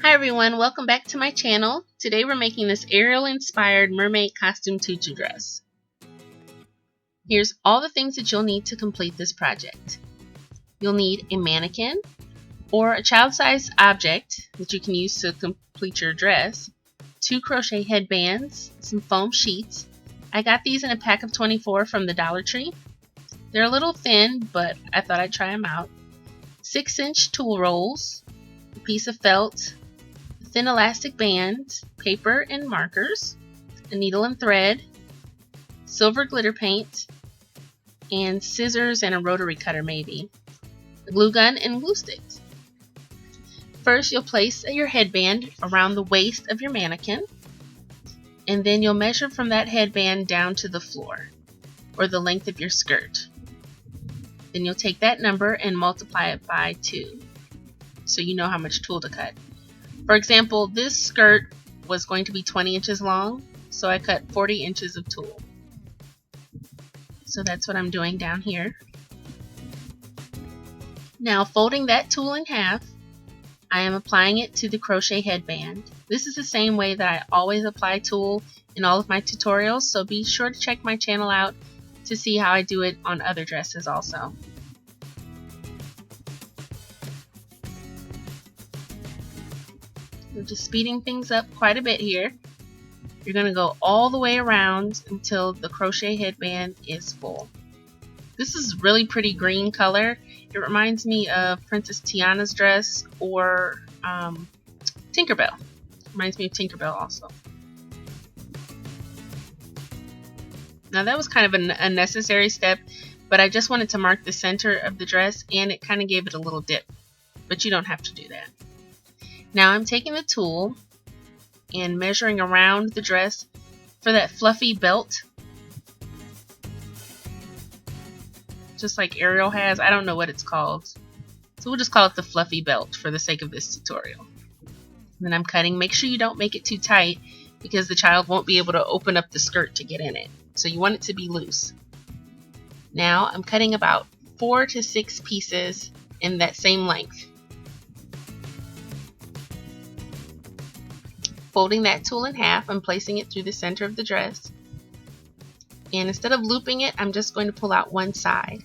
Hi everyone, welcome back to my channel. Today we're making this Ariel inspired mermaid costume tutu dress. Here's all the things that you'll need to complete this project. You'll need a mannequin or a child-sized object that you can use to complete your dress, 2 crochet headbands, some foam sheets. I got these in a pack of 24 from the Dollar Tree. They're a little thin, but I thought I'd try them out. 6-inch tool rolls, a piece of felt, thin elastic band, paper and markers, a needle and thread, silver glitter paint, and scissors and a rotary cutter maybe, a glue gun and glue sticks. First you'll place your headband around the waist of your mannequin, and then you'll measure from that headband down to the floor, or the length of your skirt. Then you'll take that number and multiply it by 2, so you know how much tulle to cut. For example, this skirt was going to be 20 inches long, so I cut 40 inches of tulle. So that's what I'm doing down here. Now, folding that tulle in half, I am applying it to the crochet headband. This is the same way that I always apply tulle in all of my tutorials, so be sure to check my channel out to see how I do it on other dresses also. We're just speeding things up quite a bit here. You're going to go all the way around until the crochet headband is full. This is really pretty green color. It reminds me of Princess Tiana's dress or Tinkerbell. Reminds me of Tinkerbell also. Now that was kind of an unnecessary step, but I just wanted to mark the center of the dress and it kind of gave it a little dip, but you don't have to do that. Now I'm taking the tulle and measuring around the dress for that fluffy belt, just like Ariel has. I don't know what it's called, so we'll just call it the fluffy belt for the sake of this tutorial. And then I'm cutting. Make sure you don't make it too tight because the child won't be able to open up the skirt to get in it, so you want it to be loose. Now I'm cutting about 4 to 6 pieces in that same length. Folding that tulle in half, I'm placing it through the center of the dress. And instead of looping it, I'm just going to pull out one side.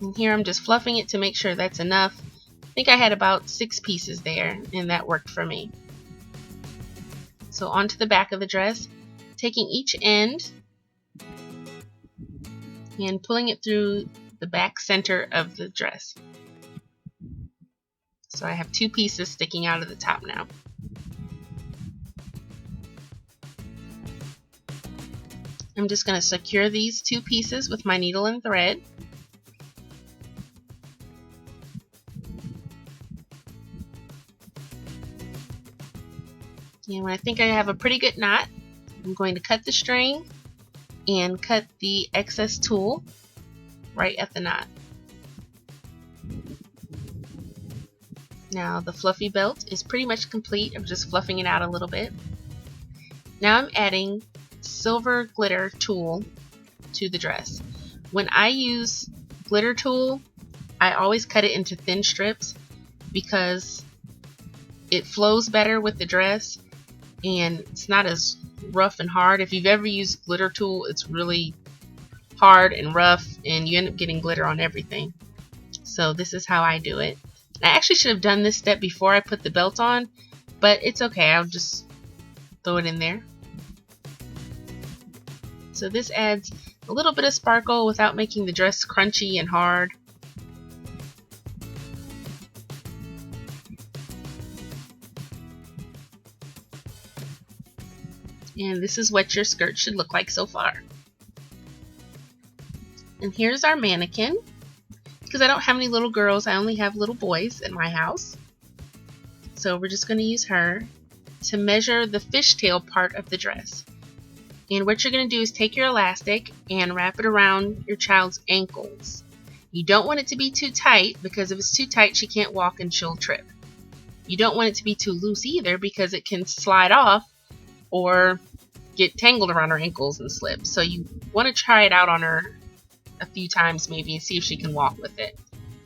And here I'm just fluffing it to make sure that's enough. I think I had about 6 pieces there, and that worked for me. So onto the back of the dress, taking each end and pulling it through the back center of the dress. So I have 2 pieces sticking out of the top now. I'm just going to secure these 2 pieces with my needle and thread. And when I think I have a pretty good knot, I'm going to cut the string and cut the excess tulle right at the knot. Now the fluffy belt is pretty much complete. I'm just fluffing it out a little bit. Now I'm adding silver glitter tulle to the dress. When I use glitter tulle, I always cut it into thin strips because it flows better with the dress and it's not as rough and hard. If you've ever used glitter tulle, it's really hard and rough and you end up getting glitter on everything. So this is how I do it. I actually should have done this step before I put the belt on, but it's okay. I'll just throw it in there. So this adds a little bit of sparkle without making the dress crunchy and hard. And this is what your skirt should look like so far. And here's our mannequin. Because I don't have any little girls, I only have little boys in my house. So we're just going to use her to measure the fishtail part of the dress. And what you're going to do is take your elastic and wrap it around your child's ankles. You don't want it to be too tight because if it's too tight, she can't walk and she'll trip. You don't want it to be too loose either because it can slide off or get tangled around her ankles and slip. So you want to try it out on her a few times maybe and see if she can walk with it.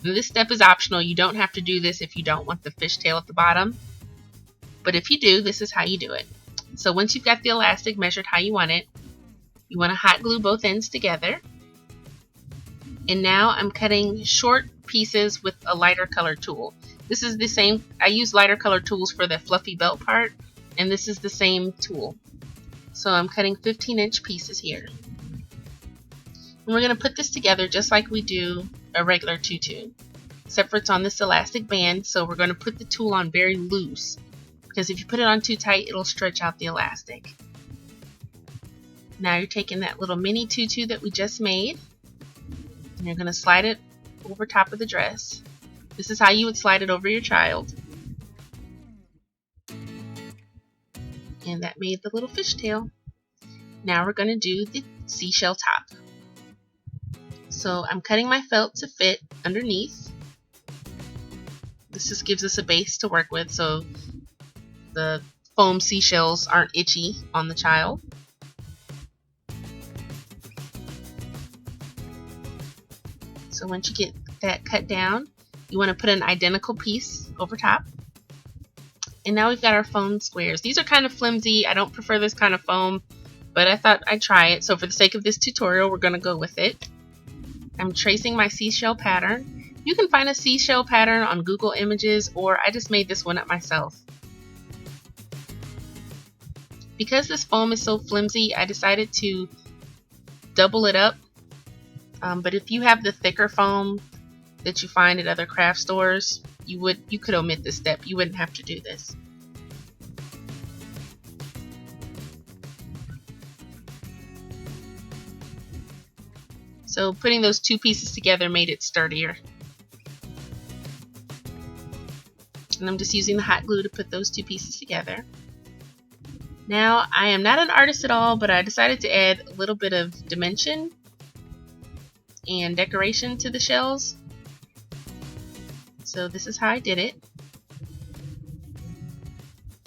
And this step is optional. You don't have to do this if you don't want the fishtail at the bottom. But if you do, this is how you do it. So once you've got the elastic measured how you want it, you want to hot glue both ends together. And now I'm cutting short pieces with a lighter color tool. This is the same, I use lighter color tools for the fluffy belt part, and this is the same tool. So I'm cutting 15-inch pieces here. And we're going to put this together just like we do a regular tutu, except for it's on this elastic band, so we're going to put the tool on very loose, because if you put it on too tight, it'll stretch out the elastic. Now you're taking that little mini tutu that we just made, and you're going to slide it over top of the dress. This is how you would slide it over your child. And that made the little fishtail. Now we're going to do the seashell top. So I'm cutting my felt to fit underneath. This just gives us a base to work with so the foam seashells aren't itchy on the child. So once you get that cut down, you want to put an identical piece over top. And now we've got our foam squares. These are kind of flimsy. I don't prefer this kind of foam, but I thought I'd try it. So for the sake of this tutorial, we're going to go with it. I'm tracing my seashell pattern. You can find a seashell pattern on Google Images, or I just made this one up myself. Because this foam is so flimsy, I decided to double it up. But if you have the thicker foam that you find at other craft stores, you could omit this step. You wouldn't have to do this. So putting those two pieces together made it sturdier. And I'm just using the hot glue to put those two pieces together. Now, I am not an artist at all, but I decided to add a little bit of dimension and decoration to the shells. So this is how I did it.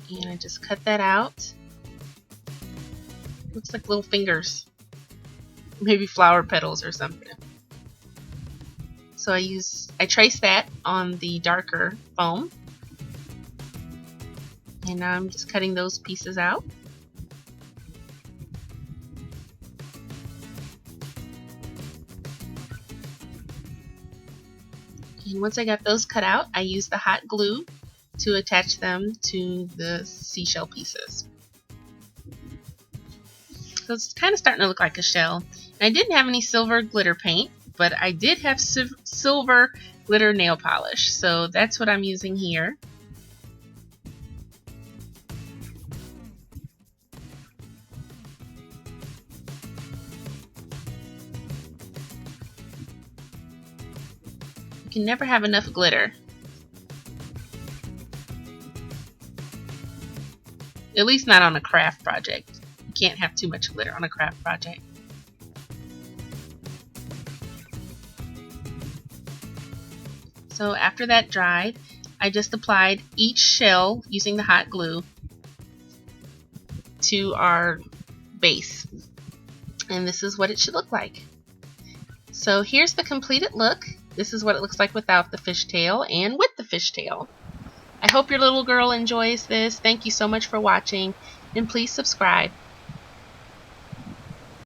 And I just cut that out. Looks like little fingers. Maybe flower petals or something. So I traced that on the darker foam. And now I'm just cutting those pieces out. And once I got those cut out, I used the hot glue to attach them to the seashell pieces. So it's kind of starting to look like a shell. And I didn't have any silver glitter paint, but I did have silver glitter nail polish. So that's what I'm using here. You can never have enough glitter. At least not on a craft project. You can't have too much glitter on a craft project. So after that dried, I just applied each shell using the hot glue to our base. And this is what it should look like. So here's the completed look. This is what it looks like without the fishtail and with the fishtail. I hope your little girl enjoys this. Thank you so much for watching, and please subscribe.